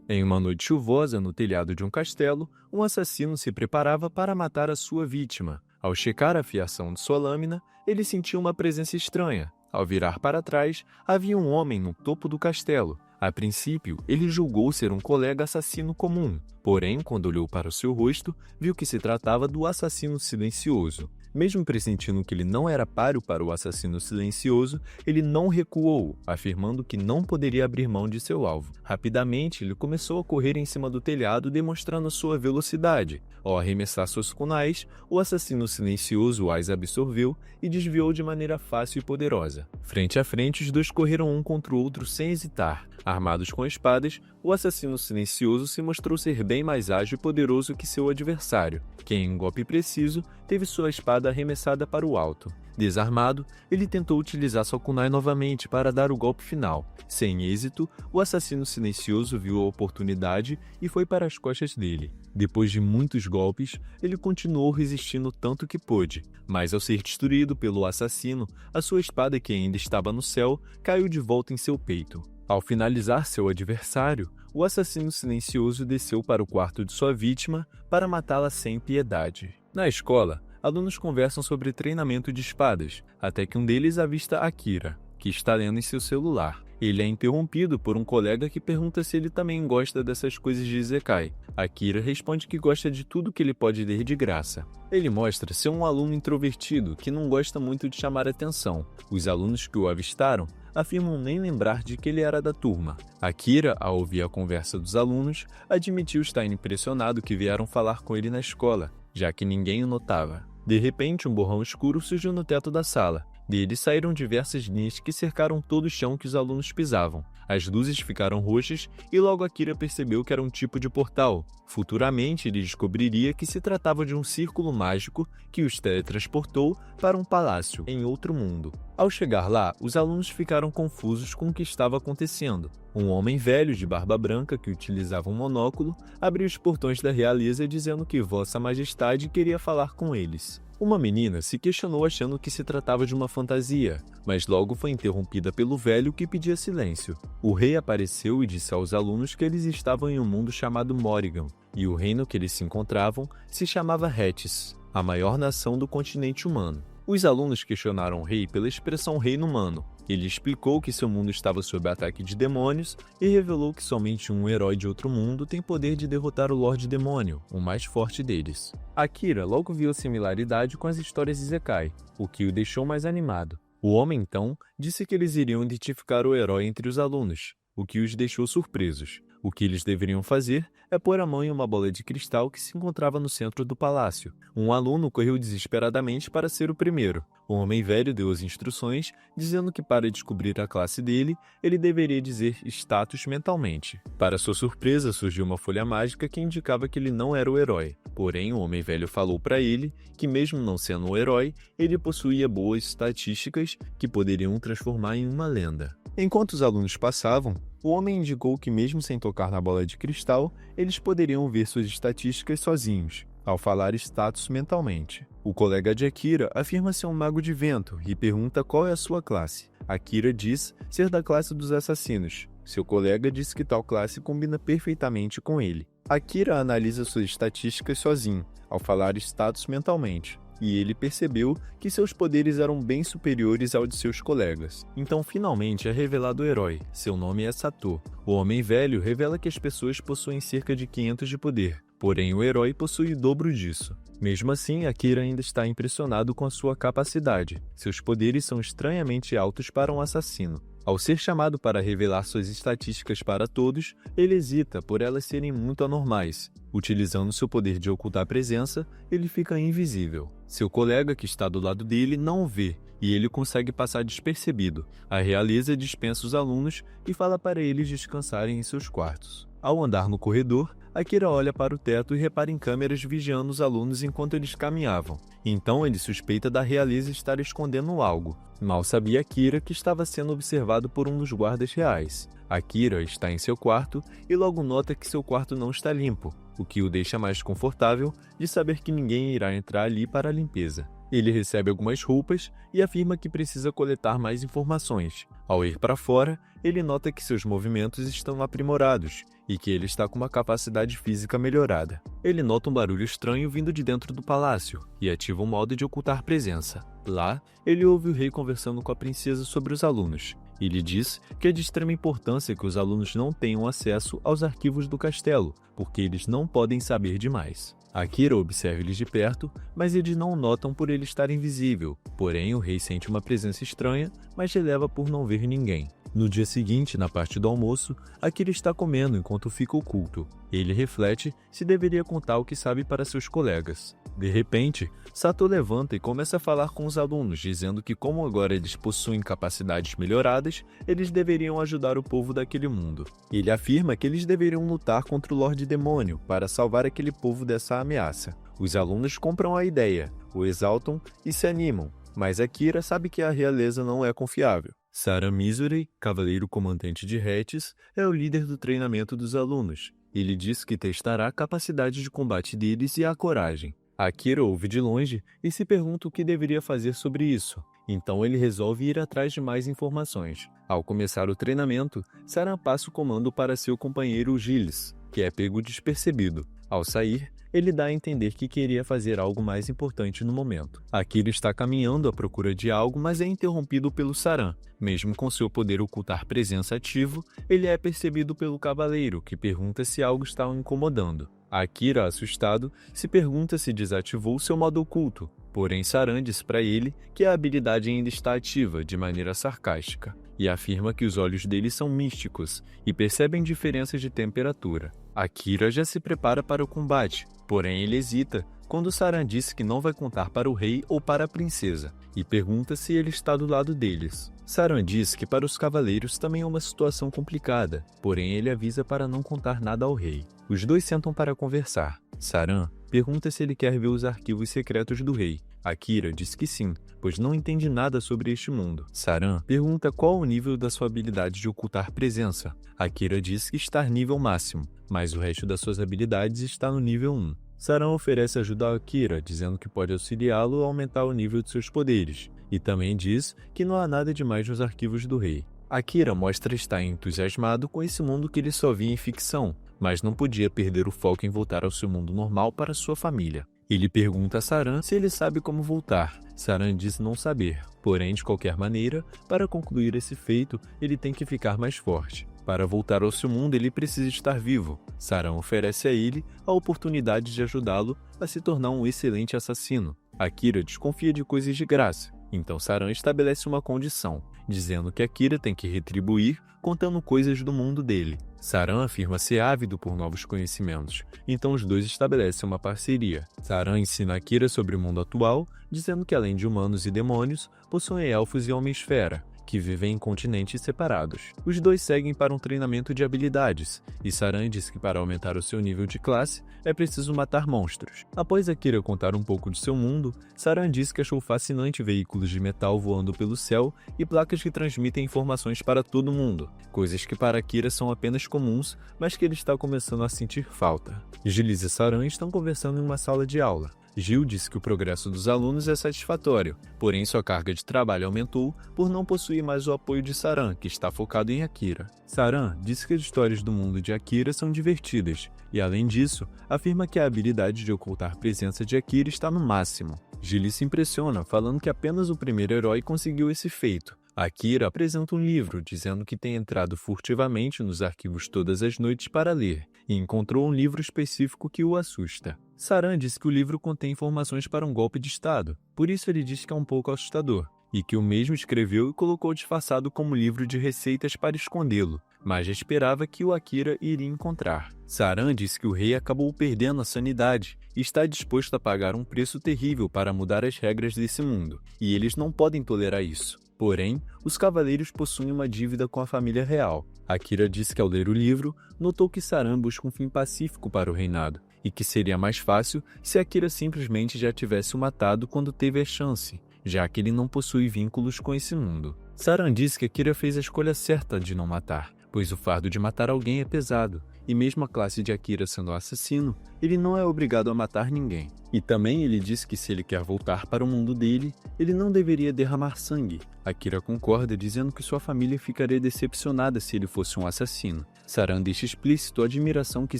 Em uma noite chuvosa, no telhado de um castelo, um assassino se preparava para matar a sua vítima. Ao checar a afiação de sua lâmina, ele sentiu uma presença estranha. Ao virar para trás, havia um homem no topo do castelo. A princípio, ele julgou ser um colega assassino comum. Porém, quando olhou para o seu rosto, viu que se tratava do assassino silencioso. Mesmo pressentindo que ele não era páreo para o assassino silencioso, ele não recuou, afirmando que não poderia abrir mão de seu alvo. Rapidamente, ele começou a correr em cima do telhado, demonstrando sua velocidade. Ao arremessar suas kunais, o assassino silencioso as absorveu e desviou de maneira fácil e poderosa. Frente a frente, os dois correram um contra o outro sem hesitar. Armados com espadas, o assassino silencioso se mostrou ser bem mais ágil e poderoso que seu adversário, que em um golpe preciso, teve sua espada arremessada para o alto. Desarmado, ele tentou utilizar sua kunai novamente para dar o golpe final. Sem êxito, o assassino silencioso viu a oportunidade e foi para as costas dele. Depois de muitos golpes, ele continuou resistindo tanto que pôde, mas ao ser destruído pelo assassino, a sua espada, que ainda estava no céu, caiu de volta em seu peito. Ao finalizar seu adversário, o assassino silencioso desceu para o quarto de sua vítima para matá-la sem piedade. Na escola, alunos conversam sobre treinamento de espadas, até que um deles avista Akira, que está lendo em seu celular. Ele é interrompido por um colega que pergunta se ele também gosta dessas coisas de Isekai. Akira responde que gosta de tudo que ele pode ler de graça. Ele mostra ser um aluno introvertido que não gosta muito de chamar atenção. Os alunos que o avistaram afirmam nem lembrar de que ele era da turma. Akira, ao ouvir a conversa dos alunos, admitiu estar impressionado que vieram falar com ele na escola, já que ninguém o notava. De repente, um borrão escuro surgiu no teto da sala. Dele saíram diversas linhas que cercaram todo o chão que os alunos pisavam. As luzes ficaram roxas e logo Akira percebeu que era um tipo de portal. Futuramente, ele descobriria que se tratava de um círculo mágico que os teletransportou para um palácio em outro mundo. Ao chegar lá, os alunos ficaram confusos com o que estava acontecendo. Um homem velho de barba branca que utilizava um monóculo abriu os portões da realeza dizendo que Vossa Majestade queria falar com eles. Uma menina se questionou achando que se tratava de uma fantasia, mas logo foi interrompida pelo velho que pedia silêncio. O rei apareceu e disse aos alunos que eles estavam em um mundo chamado Morrigan, e o reino que eles se encontravam se chamava Hetis, a maior nação do continente humano. Os alunos questionaram o rei pela expressão reino humano. Ele explicou que seu mundo estava sob ataque de demônios e revelou que somente um herói de outro mundo tem poder de derrotar o Lorde Demônio, o mais forte deles. Akira logo viu a similaridade com as histórias de Isekai, o que o deixou mais animado. O homem, então, disse que eles iriam identificar o herói entre os alunos, o que os deixou surpresos. O que eles deveriam fazer é pôr a mão em uma bola de cristal que se encontrava no centro do palácio. Um aluno correu desesperadamente para ser o primeiro. O homem velho deu as instruções, dizendo que para descobrir a classe dele, ele deveria dizer status mentalmente. Para sua surpresa, surgiu uma folha mágica que indicava que ele não era o herói. Porém, o homem velho falou para ele que, mesmo não sendo o herói, ele possuía boas estatísticas que poderiam transformar em uma lenda. Enquanto os alunos passavam, o homem indicou que, mesmo sem tocar na bola de cristal, eles poderiam ver suas estatísticas sozinhos, ao falar status mentalmente. O colega de Akira afirma ser um mago de vento e pergunta qual é a sua classe. Akira diz ser da classe dos assassinos. Seu colega diz que tal classe combina perfeitamente com ele. Akira analisa suas estatísticas sozinho, ao falar status mentalmente, e ele percebeu que seus poderes eram bem superiores aos de seus colegas. Então finalmente é revelado o herói, seu nome é Sato. O homem velho revela que as pessoas possuem cerca de 500 de poder, porém o herói possui o dobro disso. Mesmo assim, Akira ainda está impressionado com a sua capacidade. Seus poderes são estranhamente altos para um assassino. Ao ser chamado para revelar suas estatísticas para todos, ele hesita por elas serem muito anormais. Utilizando seu poder de ocultar a presença, ele fica invisível. Seu colega que está do lado dele não o vê, e ele consegue passar despercebido. A realeza dispensa os alunos e fala para eles descansarem em seus quartos. Ao andar no corredor, Akira olha para o teto e repara em câmeras vigiando os alunos enquanto eles caminhavam. Então ele suspeita da realeza estar escondendo algo. Mal sabia Akira que estava sendo observado por um dos guardas reais. Akira está em seu quarto e logo nota que seu quarto não está limpo, o que o deixa mais confortável de saber que ninguém irá entrar ali para a limpeza. Ele recebe algumas roupas e afirma que precisa coletar mais informações. Ao ir para fora, ele nota que seus movimentos estão aprimorados e que ele está com uma capacidade física melhorada. Ele nota um barulho estranho vindo de dentro do palácio e ativa um modo de ocultar presença. Lá, ele ouve o rei conversando com a princesa sobre os alunos. Ele diz que é de extrema importância que os alunos não tenham acesso aos arquivos do castelo, porque eles não podem saber demais. Akira observa eles de perto, mas eles não o notam por ele estar invisível. Porém, o rei sente uma presença estranha, mas releva por não ver ninguém. No dia seguinte, na parte do almoço, Akira está comendo enquanto fica oculto. Ele reflete se deveria contar o que sabe para seus colegas. De repente, Sato levanta e começa a falar com os alunos, dizendo que como agora eles possuem capacidades melhoradas, eles deveriam ajudar o povo daquele mundo. Ele afirma que eles deveriam lutar contra o Lorde Demônio para salvar aquele povo dessa ameaça. Os alunos compram a ideia, o exaltam e se animam, mas Akira sabe que a realeza não é confiável. Saran Mizuri, cavaleiro comandante de Hetis, é o líder do treinamento dos alunos. Ele diz que testará a capacidade de combate deles e a coragem. Akira ouve de longe e se pergunta o que deveria fazer sobre isso. Então ele resolve ir atrás de mais informações. Ao começar o treinamento, Saran passa o comando para seu companheiro Gilles, que é pego despercebido. Ao sair, ele dá a entender que queria fazer algo mais importante no momento. Akira está caminhando à procura de algo, mas é interrompido pelo Saran. Mesmo com seu poder ocultar presença ativo, ele é percebido pelo cavaleiro, que pergunta se algo está o incomodando. Akira, assustado, se pergunta se desativou seu modo oculto, porém Saran diz para ele que a habilidade ainda está ativa, de maneira sarcástica, e afirma que os olhos dele são místicos e percebem diferenças de temperatura. Akira já se prepara para o combate, porém ele hesita quando Saran diz que não vai contar para o rei ou para a princesa, e pergunta se ele está do lado deles. Saran diz que para os cavaleiros também é uma situação complicada, porém ele avisa para não contar nada ao rei. Os dois sentam para conversar. Saran pergunta se ele quer ver os arquivos secretos do rei. Akira diz que sim, pois não entende nada sobre este mundo. Saran pergunta qual o nível da sua habilidade de ocultar presença. Akira diz que está nível máximo, mas o resto das suas habilidades está no nível 1. Saran oferece ajuda a Akira, dizendo que pode auxiliá-lo a aumentar o nível de seus poderes, e também diz que não há nada demais nos arquivos do rei. Akira mostra estar entusiasmado com esse mundo que ele só via em ficção, mas não podia perder o foco em voltar ao seu mundo normal para sua família. Ele pergunta a Saran se ele sabe como voltar. Saran diz não saber, porém, de qualquer maneira, para concluir esse feito, ele tem que ficar mais forte. Para voltar ao seu mundo, ele precisa estar vivo. Saran oferece a ele a oportunidade de ajudá-lo a se tornar um excelente assassino. Akira desconfia de coisas de graça, então Saran estabelece uma condição, dizendo que Akira tem que retribuir contando coisas do mundo dele. Saran afirma ser ávido por novos conhecimentos, então os dois estabelecem uma parceria. Saran ensina Akira sobre o mundo atual, dizendo que além de humanos e demônios, possuem elfos e homem-esfera, que vivem em continentes separados. Os dois seguem para um treinamento de habilidades, e Saran diz que para aumentar o seu nível de classe, é preciso matar monstros. Após Akira contar um pouco de seu mundo, Saran diz que achou fascinante veículos de metal voando pelo céu e placas que transmitem informações para todo mundo, coisas que para Akira são apenas comuns, mas que ele está começando a sentir falta. Gilles e Saran estão conversando em uma sala de aula. Gil disse que o progresso dos alunos é satisfatório, porém sua carga de trabalho aumentou por não possuir mais o apoio de Saran, que está focado em Akira. Saran disse que as histórias do mundo de Akira são divertidas, e além disso, afirma que a habilidade de ocultar presença de Akira está no máximo. Gil se impressiona, falando que apenas o primeiro herói conseguiu esse feito. Akira apresenta um livro, dizendo que tem entrado furtivamente nos arquivos todas as noites para ler, e encontrou um livro específico que o assusta. Saran diz que o livro contém informações para um golpe de estado, por isso ele diz que é um pouco assustador, e que o mesmo escreveu e colocou disfarçado como livro de receitas para escondê-lo, mas já esperava que o Akira iria encontrar. Saran diz que o rei acabou perdendo a sanidade e está disposto a pagar um preço terrível para mudar as regras desse mundo, e eles não podem tolerar isso. Porém, os cavaleiros possuem uma dívida com a família real. Akira disse que ao ler o livro, notou que Saran busca um fim pacífico para o reinado, e que seria mais fácil se Akira simplesmente já tivesse o matado quando teve a chance, já que ele não possui vínculos com esse mundo. Saran disse que Akira fez a escolha certa de não matar, pois o fardo de matar alguém é pesado, e mesmo a classe de Akira sendo assassino, ele não é obrigado a matar ninguém. E também ele diz que se ele quer voltar para o mundo dele, ele não deveria derramar sangue. Akira concorda, dizendo que sua família ficaria decepcionada se ele fosse um assassino. Saran deixa explícito a admiração que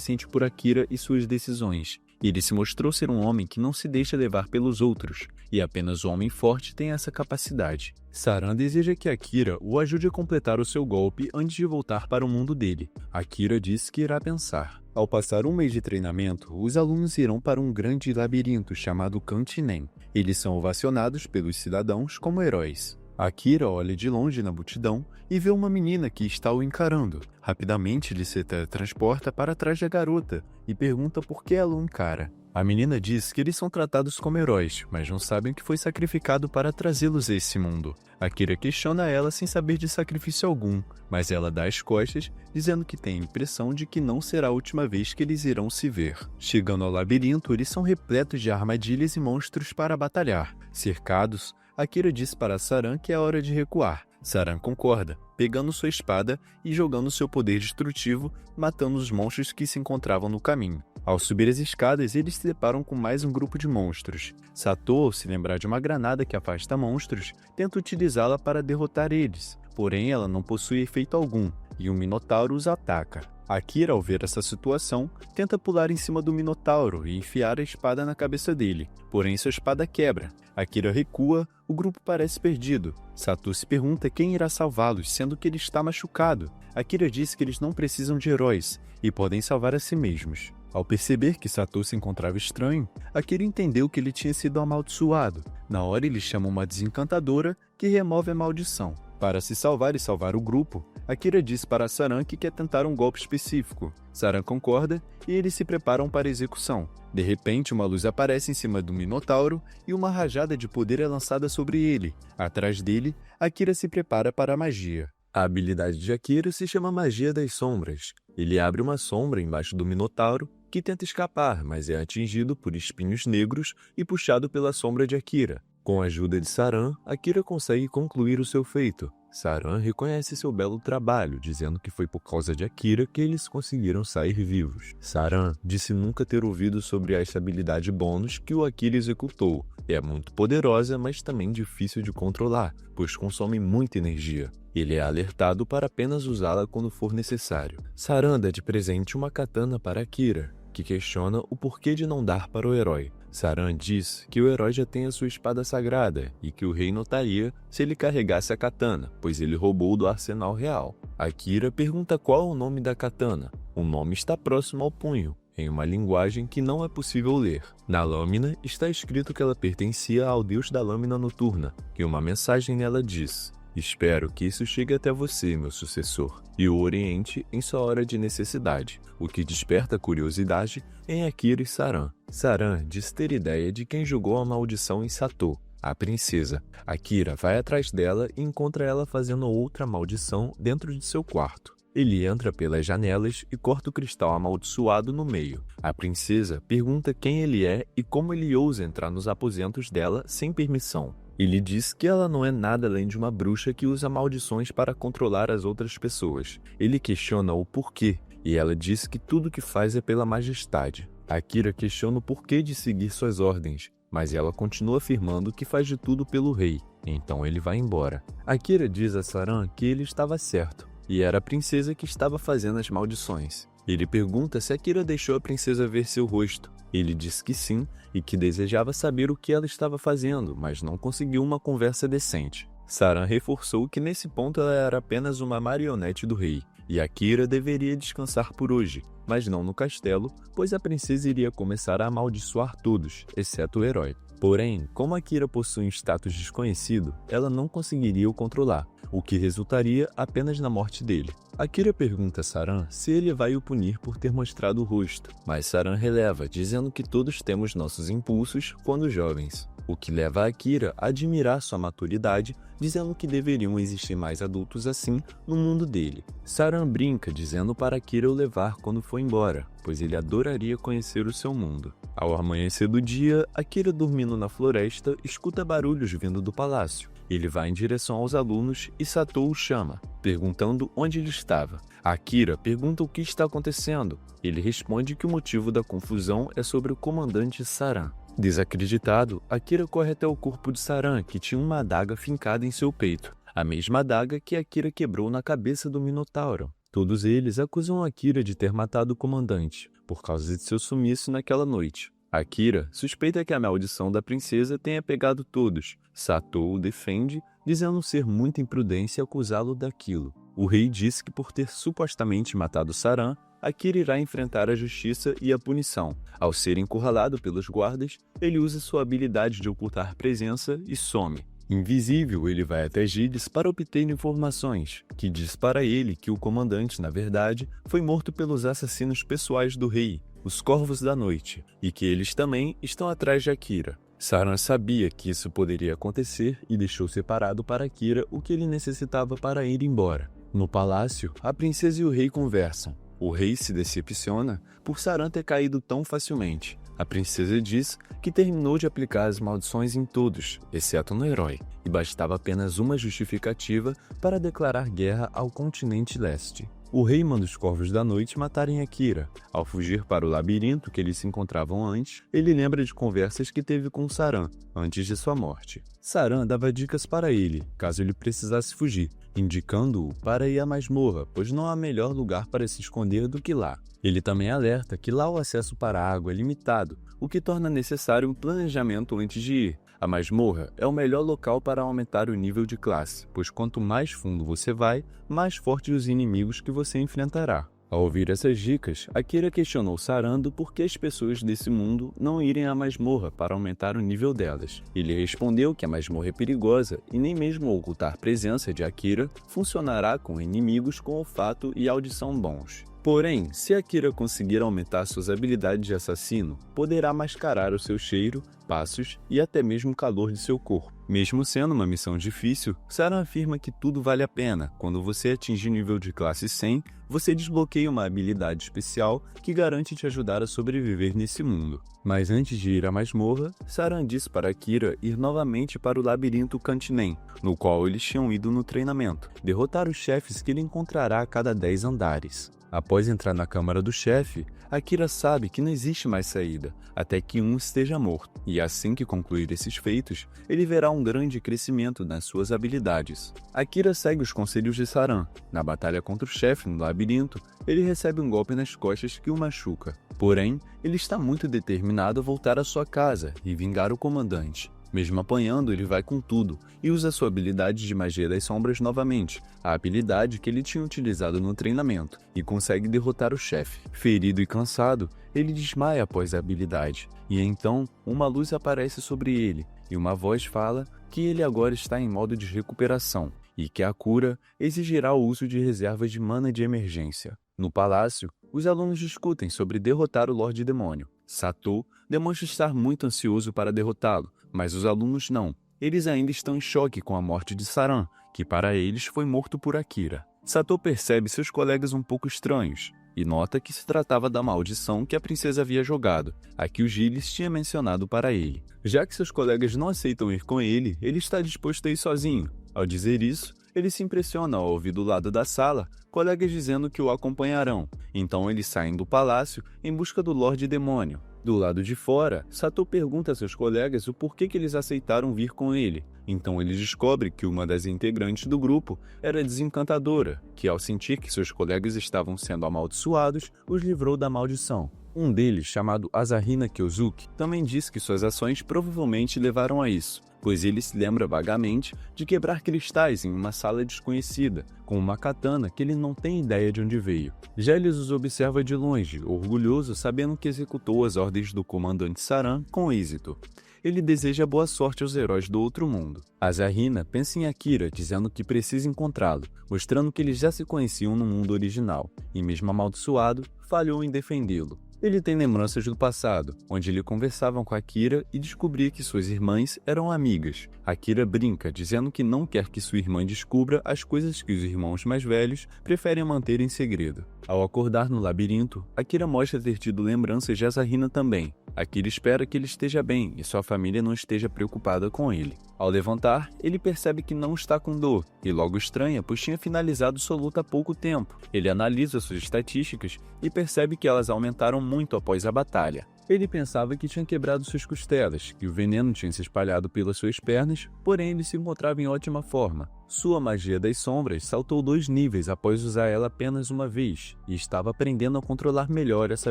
sente por Akira e suas decisões. Ele se mostrou ser um homem que não se deixa levar pelos outros, e apenas o homem forte tem essa capacidade. Saran deseja que Akira o ajude a completar o seu golpe antes de voltar para o mundo dele. Akira diz que irá pensar. Ao passar um mês de treinamento, os alunos irão para um grande labirinto chamado Kantinen. Eles são ovacionados pelos cidadãos como heróis. Akira olha de longe na multidão e vê uma menina que está o encarando. Rapidamente ele se teletransporta para trás da garota e pergunta por que ela o encara. A menina diz que eles são tratados como heróis, mas não sabem que foi sacrificado para trazê-los a esse mundo. Akira questiona ela sem saber de sacrifício algum, mas ela dá as costas, dizendo que tem a impressão de que não será a última vez que eles irão se ver. Chegando ao labirinto, eles são repletos de armadilhas e monstros para batalhar. Cercados, Akira diz para Saran que é hora de recuar. Saran concorda, pegando sua espada e jogando seu poder destrutivo, matando os monstros que se encontravam no caminho. Ao subir as escadas, eles se deparam com mais um grupo de monstros. Sato, ao se lembrar de uma granada que afasta monstros, tenta utilizá-la para derrotar eles, porém ela não possui efeito algum, e um Minotauro os ataca. Akira, ao ver essa situação, tenta pular em cima do Minotauro e enfiar a espada na cabeça dele, porém sua espada quebra. Akira recua, o grupo parece perdido. Sato se pergunta quem irá salvá-los, sendo que ele está machucado. Akira diz que eles não precisam de heróis e podem salvar a si mesmos. Ao perceber que Sato se encontrava estranho, Akira entendeu que ele tinha sido amaldiçoado. Na hora ele chama uma desencantadora que remove a maldição. Para se salvar e salvar o grupo, Akira diz para Saran que quer tentar um golpe específico. Saran concorda e eles se preparam para a execução. De repente, uma luz aparece em cima do Minotauro e uma rajada de poder é lançada sobre ele. Atrás dele, Akira se prepara para a magia. A habilidade de Akira se chama Magia das Sombras. Ele abre uma sombra embaixo do Minotauro, que tenta escapar, mas é atingido por espinhos negros e puxado pela sombra de Akira. Com a ajuda de Saran, Akira consegue concluir o seu feito. Saran reconhece seu belo trabalho, dizendo que foi por causa de Akira que eles conseguiram sair vivos. Saran disse nunca ter ouvido sobre essa habilidade bônus que o Akira executou. É muito poderosa, mas também difícil de controlar, pois consome muita energia. Ele é alertado para apenas usá-la quando for necessário. Saran dá de presente uma katana para Akira, que questiona o porquê de não dar para o herói. Saran diz que o herói já tem a sua espada sagrada e que o rei notaria se ele carregasse a katana, pois ele roubou do arsenal real. Akira pergunta qual é o nome da katana. O nome está próximo ao punho, em uma linguagem que não é possível ler. Na lâmina está escrito que ela pertencia ao deus da lâmina noturna, e uma mensagem nela diz: "Espero que isso chegue até você, meu sucessor, e o oriente em sua hora de necessidade", o que desperta curiosidade em Akira e Saran. Saran diz ter ideia de quem jogou a maldição em Sato, a princesa. Akira vai atrás dela e encontra ela fazendo outra maldição dentro de seu quarto. Ele entra pelas janelas e corta o cristal amaldiçoado no meio. A princesa pergunta quem ele é e como ele ousa entrar nos aposentos dela sem permissão. Ele diz que ela não é nada além de uma bruxa que usa maldições para controlar as outras pessoas. Ele questiona o porquê, e ela diz que tudo que faz é pela majestade. Akira questiona o porquê de seguir suas ordens, mas ela continua afirmando que faz de tudo pelo rei, então ele vai embora. Akira diz a Saran que ele estava certo, e era a princesa que estava fazendo as maldições. Ele pergunta se Akira deixou a princesa ver seu rosto. Ele diz que sim, e que desejava saber o que ela estava fazendo, mas não conseguiu uma conversa decente. Saran reforçou que nesse ponto ela era apenas uma marionete do rei, e Akira deveria descansar por hoje, mas não no castelo, pois a princesa iria começar a amaldiçoar todos, exceto o herói. Porém, como Akira possui um status desconhecido, ela não conseguiria o controlar, o que resultaria apenas na morte dele. Akira pergunta a Saran se ele vai o punir por ter mostrado o rosto, mas Saran releva, dizendo que todos temos nossos impulsos quando jovens, o que leva a Akira a admirar sua maturidade, dizendo que deveriam existir mais adultos assim no mundo dele. Saran brinca, dizendo para Akira o levar quando for embora, pois ele adoraria conhecer o seu mundo. Ao amanhecer do dia, Akira, dormindo na floresta, escuta barulhos vindo do palácio. Ele vai em direção aos alunos e Satou o chama, perguntando onde ele estava. Akira pergunta o que está acontecendo. Ele responde que o motivo da confusão é sobre o comandante Saran. Desacreditado, Akira corre até o corpo de Saran, que tinha uma adaga fincada em seu peito, a mesma adaga que Akira quebrou na cabeça do Minotauro. Todos eles acusam Akira de ter matado o comandante, por causa de seu sumiço naquela noite. Akira suspeita que a maldição da princesa tenha pegado todos. Satou o defende, dizendo ser muita imprudência acusá-lo daquilo. O rei disse que por ter supostamente matado Saran, Akira irá enfrentar a justiça e a punição. Ao ser encurralado pelos guardas, ele usa sua habilidade de ocultar presença e some. Invisível, ele vai até Gilles para obter informações, que diz para ele que o comandante, na verdade, foi morto pelos assassinos pessoais do rei, os Corvos da Noite, e que eles também estão atrás de Akira. Saran sabia que isso poderia acontecer e deixou separado para Akira o que ele necessitava para ir embora. No palácio, a princesa e o rei conversam. O rei se decepciona por Saran ter caído tão facilmente. A princesa diz que terminou de aplicar as maldições em todos, exceto no herói, e bastava apenas uma justificativa para declarar guerra ao continente leste. O rei manda os Corvos da Noite matarem Akira. Ao fugir para o labirinto que eles se encontravam antes, ele lembra de conversas que teve com Saran antes de sua morte. Saran dava dicas para ele, caso ele precisasse fugir, indicando-o para ir à masmorra, pois não há melhor lugar para se esconder do que lá. Ele também alerta que lá o acesso para a água é limitado, o que torna necessário um planejamento antes de ir. A masmorra é o melhor local para aumentar o nível de classe, pois quanto mais fundo você vai, mais fortes os inimigos que você enfrentará. Ao ouvir essas dicas, Akira questionou Saran do porquê as pessoas desse mundo não irem à masmorra para aumentar o nível delas. Ele respondeu que a masmorra é perigosa e nem mesmo ocultar presença de Akira funcionará com inimigos com olfato e audição bons. Porém, se Akira conseguir aumentar suas habilidades de assassino, poderá mascarar o seu cheiro, passos e até mesmo o calor de seu corpo. Mesmo sendo uma missão difícil, Saran afirma que tudo vale a pena. Quando você atingir nível de classe 100, você desbloqueia uma habilidade especial que garante te ajudar a sobreviver nesse mundo. Mas antes de ir à masmorra, Saran disse para Akira ir novamente para o labirinto Cantinem, no qual eles tinham ido no treinamento, derrotar os chefes que ele encontrará a cada 10 andares. Após entrar na câmara do chefe, Akira sabe que não existe mais saída, até que um esteja morto, e assim que concluir esses feitos, ele verá um grande crescimento nas suas habilidades. Akira segue os conselhos de Saran. Na batalha contra o chefe no labirinto, ele recebe um golpe nas costas que o machuca. Porém, ele está muito determinado a voltar à sua casa e vingar o comandante. Mesmo apanhando, ele vai com tudo e usa sua habilidade de magia das sombras novamente, a habilidade que ele tinha utilizado no treinamento, e consegue derrotar o chefe. Ferido e cansado, ele desmaia após a habilidade, e então uma luz aparece sobre ele, e uma voz fala que ele agora está em modo de recuperação, e que a cura exigirá o uso de reservas de mana de emergência. No palácio, os alunos discutem sobre derrotar o Lorde Demônio. Satou demonstra estar muito ansioso para derrotá-lo, mas os alunos não. Eles ainda estão em choque com a morte de Saran, que para eles foi morto por Akira. Satou percebe seus colegas um pouco estranhos e nota que se tratava da maldição que a princesa havia jogado, a que o Gilles tinha mencionado para ele. Já que seus colegas não aceitam ir com ele, ele está disposto a ir sozinho. Ao dizer isso, ele se impressiona ao ouvir do lado da sala colegas dizendo que o acompanharão. Então eles saem do palácio em busca do Lorde Demônio. Do lado de fora, Satou pergunta a seus colegas o porquê que eles aceitaram vir com ele. Então ele descobre que uma das integrantes do grupo era Desencantadora, que ao sentir que seus colegas estavam sendo amaldiçoados, os livrou da maldição. Um deles, chamado Asahina Kyosuke, também disse que suas ações provavelmente levaram a isso, pois ele se lembra vagamente de quebrar cristais em uma sala desconhecida, com uma katana que ele não tem ideia de onde veio. Gilles os observa de longe, orgulhoso sabendo que executou as ordens do comandante Saran com êxito. Ele deseja boa sorte aos heróis do outro mundo. Asahina pensa em Akira, dizendo que precisa encontrá-lo, mostrando que eles já se conheciam no mundo original, e mesmo amaldiçoado, falhou em defendê-lo. Ele tem lembranças do passado, onde ele conversava com Akira e descobria que suas irmãs eram amigas. Akira brinca, dizendo que não quer que sua irmã descubra as coisas que os irmãos mais velhos preferem manter em segredo. Ao acordar no labirinto, Akira mostra ter tido lembranças de Asahina também, Akira espera que ele esteja bem e sua família não esteja preocupada com ele. Ao levantar, ele percebe que não está com dor e logo estranha, pois tinha finalizado sua luta há pouco tempo. Ele analisa suas estatísticas e percebe que elas aumentaram muito após a batalha. Ele pensava que tinha quebrado suas costelas, que o veneno tinha se espalhado pelas suas pernas, porém ele se encontrava em ótima forma. Sua magia das sombras saltou 2 níveis após usar ela apenas uma vez, e estava aprendendo a controlar melhor essa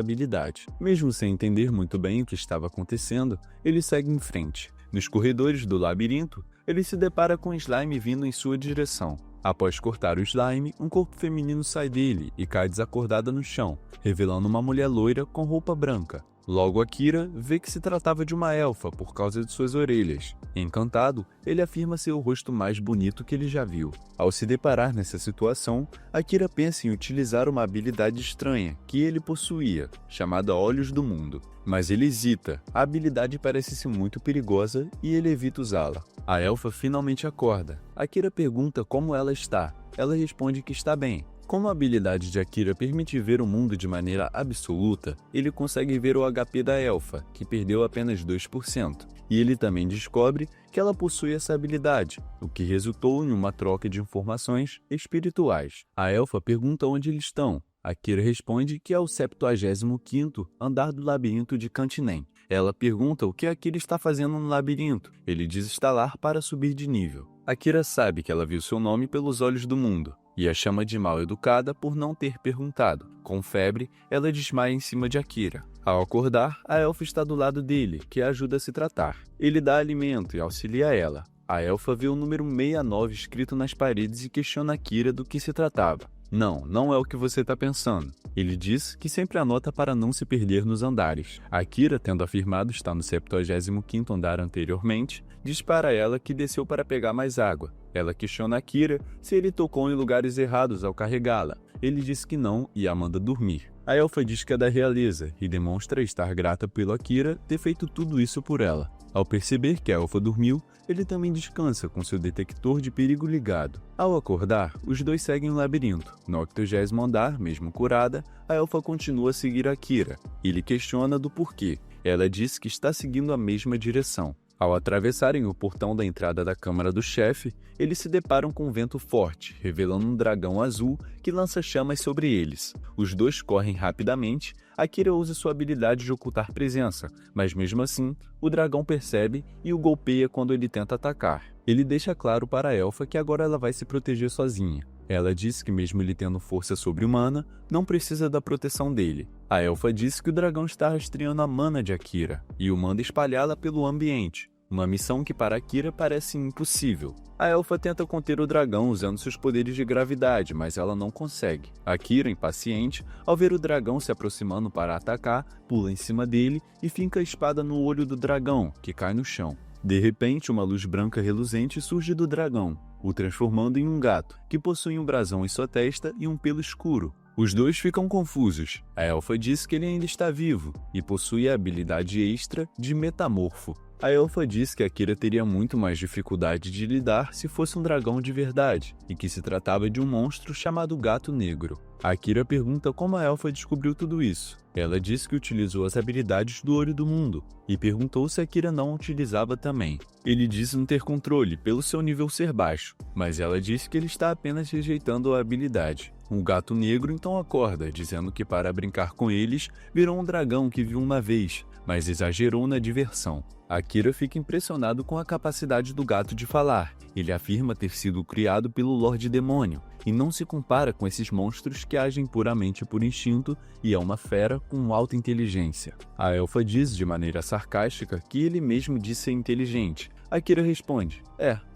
habilidade. Mesmo sem entender muito bem o que estava acontecendo, ele segue em frente. Nos corredores do labirinto, ele se depara com um slime vindo em sua direção. Após cortar o slime, um corpo feminino sai dele e cai desacordada no chão, revelando uma mulher loira com roupa branca. Logo Akira vê que se tratava de uma elfa por causa de suas orelhas. Encantado, ele afirma ser o rosto mais bonito que ele já viu. Ao se deparar nessa situação, Akira pensa em utilizar uma habilidade estranha que ele possuía, chamada Olhos do Mundo. Mas ele hesita, a habilidade parece-se muito perigosa e ele evita usá-la. A elfa finalmente acorda. Akira pergunta como ela está. Ela responde que está bem. Como a habilidade de Akira permite ver o mundo de maneira absoluta, ele consegue ver o HP da elfa, que perdeu apenas 2%. E ele também descobre que ela possui essa habilidade, o que resultou em uma troca de informações espirituais. A elfa pergunta onde eles estão. Akira responde que é o 75º andar do labirinto de Cantinem. Ela pergunta o que Akira está fazendo no labirinto. Ele diz estar lá para subir de nível. Akira sabe que ela viu seu nome pelos olhos do mundo e a chama de mal educada por não ter perguntado. Com febre, ela desmaia em cima de Akira. Ao acordar, a elfa está do lado dele, que a ajuda a se tratar. Ele dá alimento e auxilia ela. A elfa vê o número 69 escrito nas paredes e questiona Akira do que se tratava. Não é o que você está pensando. Ele diz que sempre anota para não se perder nos andares. Akira, tendo afirmado estar no 75º andar anteriormente, diz para ela que desceu para pegar mais água. Ela questiona Akira se ele tocou em lugares errados ao carregá-la. Ele diz que não e a manda dormir. A elfa diz que é da realeza e demonstra estar grata pelo Akira ter feito tudo isso por ela. Ao perceber que a elfa dormiu, ele também descansa com seu detector de perigo ligado. Ao acordar, os dois seguem o labirinto. No 80º andar, mesmo curada, a elfa continua a seguir Akira. Ele questiona do porquê. Ela diz que está seguindo a mesma direção. Ao atravessarem o portão da entrada da câmara do chefe, eles se deparam com um vento forte, revelando um dragão azul que lança chamas sobre eles. Os dois correm rapidamente. Akira usa sua habilidade de ocultar presença, mas mesmo assim, o dragão percebe e o golpeia quando ele tenta atacar. Ele deixa claro para a elfa que agora ela vai se proteger sozinha. Ela diz que mesmo ele tendo força sobre-humana, não precisa da proteção dele. A elfa diz que o dragão está rastreando a mana de Akira e o manda espalhá-la pelo ambiente, uma missão que para Akira parece impossível. A elfa tenta conter o dragão usando seus poderes de gravidade, mas ela não consegue. Akira, impaciente, ao ver o dragão se aproximando para atacar, pula em cima dele e finca a espada no olho do dragão, que cai no chão. De repente, uma luz branca reluzente surge do dragão, o transformando em um gato, que possui um brasão em sua testa e um pelo escuro. Os dois ficam confusos. A elfa diz que ele ainda está vivo e possui a habilidade extra de metamorfo. A elfa diz que Akira teria muito mais dificuldade de lidar se fosse um dragão de verdade, e que se tratava de um monstro chamado Gato Negro. Akira pergunta como a elfa descobriu tudo isso. Ela diz que utilizou as habilidades do Olho do Mundo, e perguntou se Akira não utilizava também. Ele diz não ter controle pelo seu nível ser baixo, mas ela diz que ele está apenas rejeitando a habilidade. O Gato Negro então acorda, dizendo que para brincar com eles, virou um dragão que viu uma vez, mas exagerou na diversão. Akira fica impressionado com a capacidade do gato de falar. Ele afirma ter sido criado pelo Lorde Demônio e não se compara com esses monstros que agem puramente por instinto e é uma fera com alta inteligência. A elfa diz de maneira sarcástica que ele mesmo diz ser inteligente. Akira responde: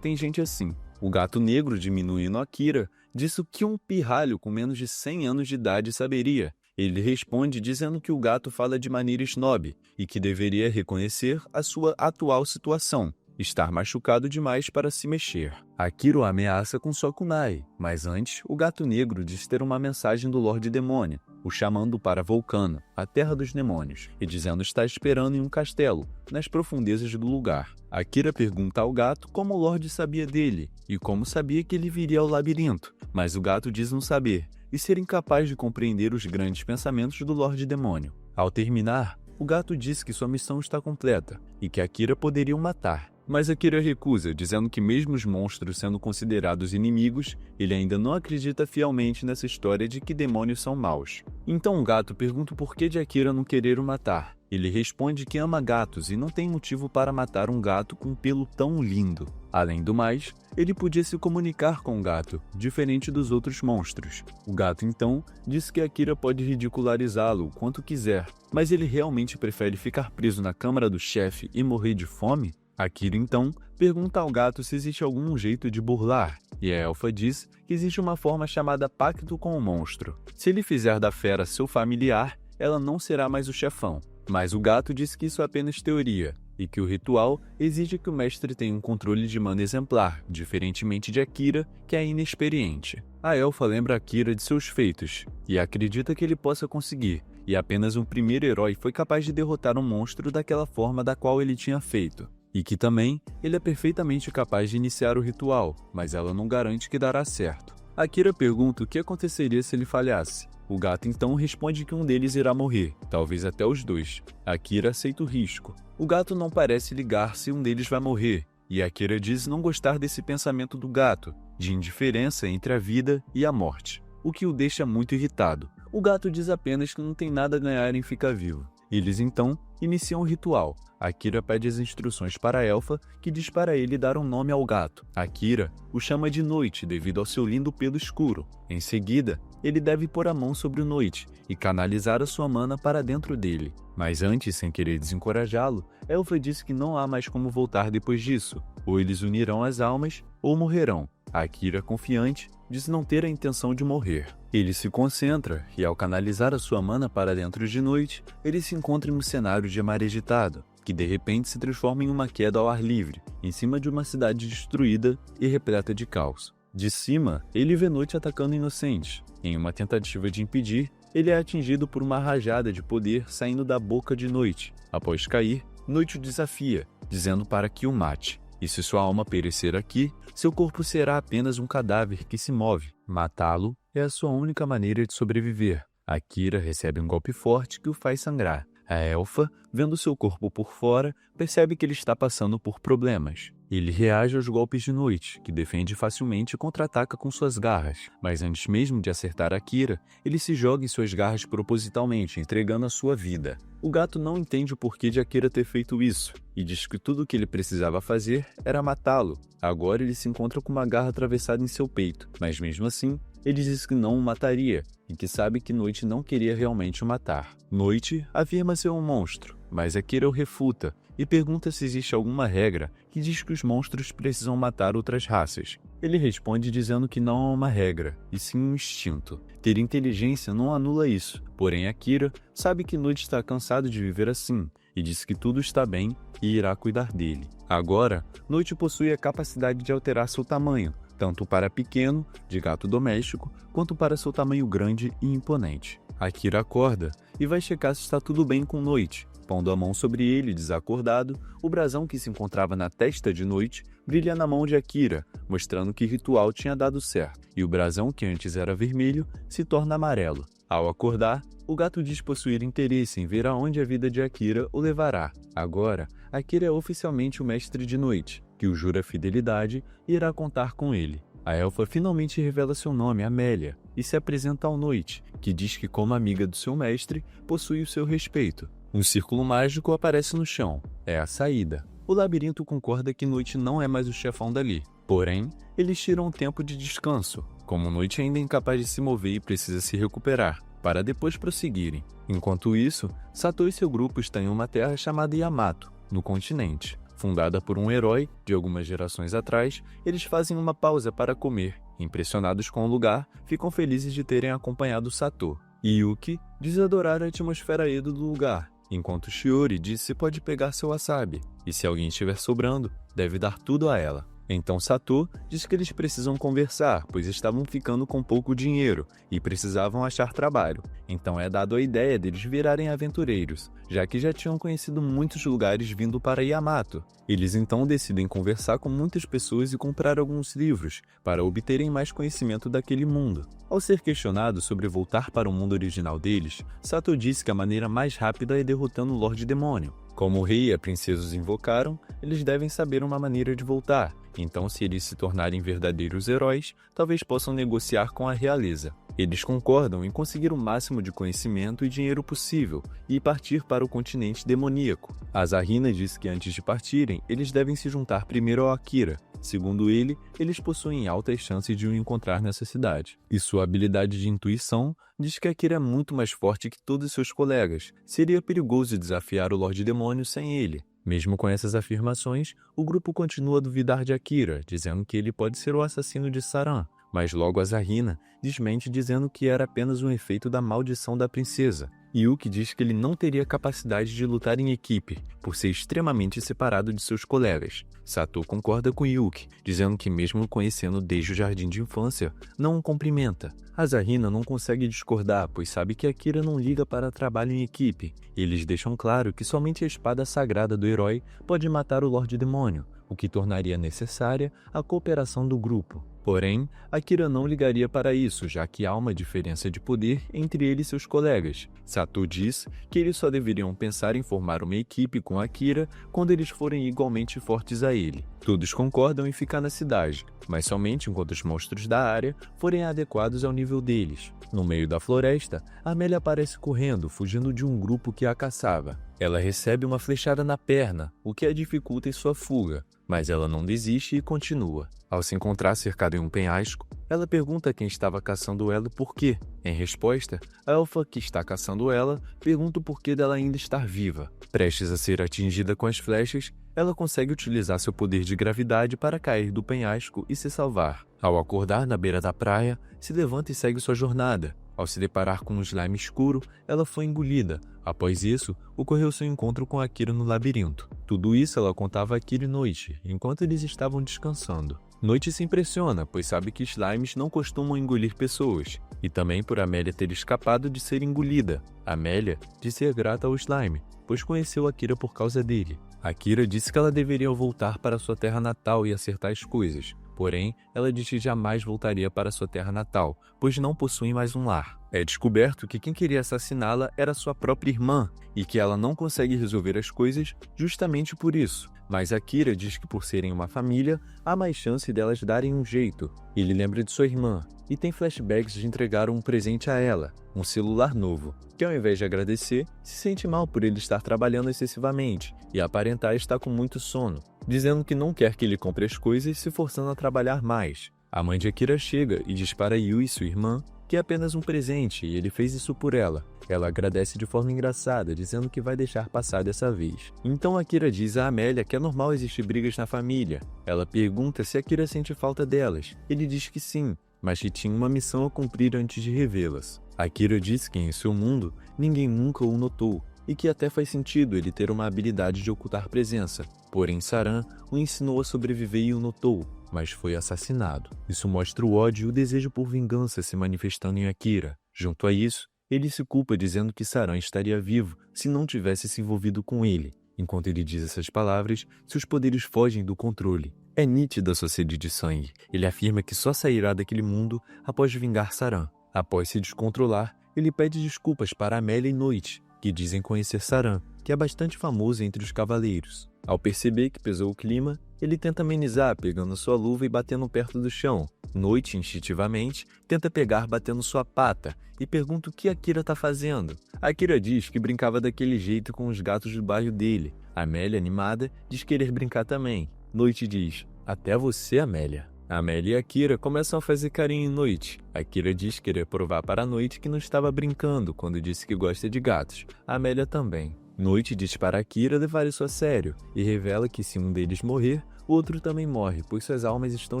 tem gente assim. O Gato Negro, diminuindo Akira, disse o que um pirralho com menos de 100 anos de idade saberia. Ele responde dizendo que o gato fala de maneira snob e que deveria reconhecer a sua atual situação, estar machucado demais para se mexer. Akira o ameaça com sua kunai, mas antes o Gato Negro diz ter uma mensagem do Lorde Demônio, o chamando para Volcano, a terra dos demônios, e dizendo estar esperando em um castelo, nas profundezas do lugar. Akira pergunta ao gato como o Lorde sabia dele e como sabia que ele viria ao labirinto, mas o gato diz não saber e ser incapaz de compreender os grandes pensamentos do Lorde Demônio. Ao terminar, o gato diz que sua missão está completa e que Akira poderia o matar. Mas Akira recusa, dizendo que mesmo os monstros sendo considerados inimigos, ele ainda não acredita fielmente nessa história de que demônios são maus. Então o gato pergunta o porquê de Akira não querer o matar. Ele responde que ama gatos e não tem motivo para matar um gato com um pelo tão lindo. Além do mais, ele podia se comunicar com o gato, diferente dos outros monstros. O gato então diz que Akira pode ridicularizá-lo o quanto quiser, mas ele realmente prefere ficar preso na câmara do chefe e morrer de fome? Akira então pergunta ao gato se existe algum jeito de burlar, e a elfa diz que existe uma forma chamada pacto com o monstro. Se ele fizer da fera seu familiar, ela não será mais o chefão. Mas o gato diz que isso é apenas teoria, e que o ritual exige que o mestre tenha um controle de mana exemplar, diferentemente de Akira, que é inexperiente. A elfa lembra Akira de seus feitos, e acredita que ele possa conseguir, e apenas um primeiro herói foi capaz de derrotar um monstro daquela forma da qual ele tinha feito. E que também ele é perfeitamente capaz de iniciar o ritual, mas ela não garante que dará certo. Akira pergunta o que aconteceria se ele falhasse. O gato então responde que um deles irá morrer, talvez até os dois. Akira aceita o risco. O gato não parece ligar se um deles vai morrer, e Akira diz não gostar desse pensamento do gato, de indiferença entre a vida e a morte, o que o deixa muito irritado. O gato diz apenas que não tem nada a ganhar em ficar vivo. Eles então iniciam o ritual. Akira pede as instruções para a elfa, que diz para ele dar um nome ao gato. Akira o chama de Noite devido ao seu lindo pelo escuro. Em seguida, ele deve pôr a mão sobre o Noite e canalizar a sua mana para dentro dele. Mas antes, sem querer desencorajá-lo, a elfa diz que não há mais como voltar depois disso. Ou eles unirão as almas, ou morrerão. Akira, confiante, diz não ter a intenção de morrer. Ele se concentra e, ao canalizar a sua mana para dentro de Noite, ele se encontra em um cenário de mar agitado, que de repente se transforma em uma queda ao ar livre, em cima de uma cidade destruída e repleta de caos. De cima, ele vê Noite atacando inocentes. Em uma tentativa de impedir, ele é atingido por uma rajada de poder saindo da boca de Noite. Após cair, Noite o desafia, dizendo para que o mate. E se sua alma perecer aqui, seu corpo será apenas um cadáver que se move. Matá-lo é a sua única maneira de sobreviver. Akira recebe um golpe forte que o faz sangrar. A elfa, vendo seu corpo por fora, percebe que ele está passando por problemas. Ele reage aos golpes de Noite, que defende facilmente e contra-ataca com suas garras. Mas antes mesmo de acertar Akira, ele se joga em suas garras propositalmente, entregando a sua vida. O gato não entende o porquê de Akira ter feito isso, e diz que tudo o que ele precisava fazer era matá-lo. Agora ele se encontra com uma garra atravessada em seu peito, mas mesmo assim, ele diz que não o mataria, e que sabe que Noite não queria realmente o matar. Noite afirma ser um monstro, mas Akira o refuta, e pergunta se existe alguma regra que diz que os monstros precisam matar outras raças. Ele responde dizendo que não há uma regra, e sim um instinto. Ter inteligência não anula isso, porém Akira sabe que Noite está cansado de viver assim, e diz que tudo está bem e irá cuidar dele. Agora, Noite possui a capacidade de alterar seu tamanho, tanto para pequeno, de gato doméstico, quanto para seu tamanho grande e imponente. Akira acorda e vai checar se está tudo bem com Noite. Pondo a mão sobre ele, desacordado, o brasão que se encontrava na testa de Noite brilha na mão de Akira, mostrando que o ritual tinha dado certo, e o brasão, que antes era vermelho, se torna amarelo. Ao acordar, o gato diz possuir interesse em ver aonde a vida de Akira o levará. Agora, Akira é oficialmente o mestre de Noite, que o jura fidelidade e irá contar com ele. A elfa finalmente revela seu nome, Amélia, e se apresenta ao Noite, que diz que, como amiga do seu mestre, possui o seu respeito. Um círculo mágico aparece no chão. É a saída. O labirinto concorda que Noite não é mais o chefão dali. Porém, eles tiram um tempo de descanso, como Noite ainda é incapaz de se mover e precisa se recuperar, para depois prosseguirem. Enquanto isso, Sato e seu grupo estão em uma terra chamada Yamato, no continente. Fundada por um herói de algumas gerações atrás, eles fazem uma pausa para comer. Impressionados com o lugar, ficam felizes de terem acompanhado Sato. Yuki diz adorar a atmosfera Edo do lugar, enquanto Shiori diz se pode pegar seu wasabi, e se alguém estiver sobrando, deve dar tudo a ela. Então Sato diz que eles precisam conversar, pois estavam ficando com pouco dinheiro e precisavam achar trabalho. Então é dado a ideia deles virarem aventureiros, já que já tinham conhecido muitos lugares vindo para Yamato. Eles então decidem conversar com muitas pessoas e comprar alguns livros, para obterem mais conhecimento daquele mundo. Ao ser questionado sobre voltar para o mundo original deles, Sato disse que a maneira mais rápida é derrotando o Lorde Demônio. Como o rei e a princesa os invocaram, eles devem saber uma maneira de voltar. Então, se eles se tornarem verdadeiros heróis, talvez possam negociar com a realeza. Eles concordam em conseguir o máximo de conhecimento e dinheiro possível e partir para o continente demoníaco. Azarina diz que antes de partirem, eles devem se juntar primeiro ao Akira. Segundo ele, eles possuem altas chances de o encontrar nessa cidade. E sua habilidade de intuição diz que Akira é muito mais forte que todos seus colegas. Seria perigoso desafiar o Lorde Demônio sem ele. Mesmo com essas afirmações, o grupo continua a duvidar de Akira, dizendo que ele pode ser o assassino de Saran. Mas logo Azarina desmente dizendo que era apenas um efeito da maldição da princesa. Yuki diz que ele não teria capacidade de lutar em equipe, por ser extremamente separado de seus colegas. Sato concorda com Yuki, dizendo que mesmo o conhecendo desde o jardim de infância, não o cumprimenta. Azarina não consegue discordar, pois sabe que Akira não liga para trabalho em equipe. Eles deixam claro que somente a espada sagrada do herói pode matar o Lorde Demônio, o que tornaria necessária a cooperação do grupo. Porém, Akira não ligaria para isso, já que há uma diferença de poder entre ele e seus colegas. Sato diz que eles só deveriam pensar em formar uma equipe com Akira quando eles forem igualmente fortes a ele. Todos concordam em ficar na cidade, mas somente enquanto os monstros da área forem adequados ao nível deles. No meio da floresta, Amélia aparece correndo, fugindo de um grupo que a caçava. Ela recebe uma flechada na perna, o que a dificulta em sua fuga, mas ela não desiste e continua. Ao se encontrar cercada em um penhasco, ela pergunta a quem estava caçando ela o porquê. Em resposta, a elfa que está caçando ela pergunta o porquê dela ainda estar viva. Prestes a ser atingida com as flechas, ela consegue utilizar seu poder de gravidade para cair do penhasco e se salvar. Ao acordar na beira da praia, se levanta e segue sua jornada. Ao se deparar com um slime escuro, ela foi engolida. Após isso, ocorreu seu encontro com Akira no labirinto. Tudo isso ela contava a Akira e Noite, enquanto eles estavam descansando. Noite se impressiona, pois sabe que slimes não costumam engolir pessoas, e também por Amélia ter escapado de ser engolida. Amélia diz ser grata ao slime, pois conheceu Akira por causa dele. Akira disse que ela deveria voltar para sua terra natal e acertar as coisas. Porém, ela diz que jamais voltaria para sua terra natal, pois não possui mais um lar. É descoberto que quem queria assassiná-la era sua própria irmã, e que ela não consegue resolver as coisas justamente por isso. Mas Akira diz que por serem uma família, há mais chance delas darem um jeito. Ele lembra de sua irmã, e tem flashbacks de entregar um presente a ela, um celular novo, que ao invés de agradecer, se sente mal por ele estar trabalhando excessivamente e aparentar estar com muito sono, dizendo que não quer que ele compre as coisas se forçando a trabalhar mais. A mãe de Akira chega e diz para Yui, sua irmã, que é apenas um presente e ele fez isso por ela. Ela agradece de forma engraçada, dizendo que vai deixar passar dessa vez. Então Akira diz a Amélia que é normal existir brigas na família. Ela pergunta se Akira sente falta delas. Ele diz que sim, mas que tinha uma missão a cumprir antes de revê-las. Akira diz que em seu mundo, ninguém nunca o notou, e que até faz sentido ele ter uma habilidade de ocultar presença. Porém, Saran o ensinou a sobreviver e o notou, mas foi assassinado. Isso mostra o ódio e o desejo por vingança se manifestando em Akira. Junto a isso, ele se culpa dizendo que Saran estaria vivo se não tivesse se envolvido com ele. Enquanto ele diz essas palavras, seus poderes fogem do controle. É nítida sua sede de sangue. Ele afirma que só sairá daquele mundo após vingar Saran. Após se descontrolar, ele pede desculpas para Amélia e Noite, que dizem conhecer Saran, que é bastante famoso entre os cavaleiros. Ao perceber que pesou o clima, ele tenta amenizar pegando sua luva e batendo perto do chão. Noite, instintivamente, tenta pegar batendo sua pata e pergunta o que Akira está fazendo. Akira diz que brincava daquele jeito com os gatos do bairro dele. Amélia, animada, diz querer brincar também. Noite diz, até você, Amélia. Amélia e Akira começam a fazer carinho em Noite. Akira diz querer provar para a Noite que não estava brincando quando disse que gosta de gatos. Amélia também. Noite diz para Akira levar isso a sério e revela que se um deles morrer, o outro também morre, pois suas almas estão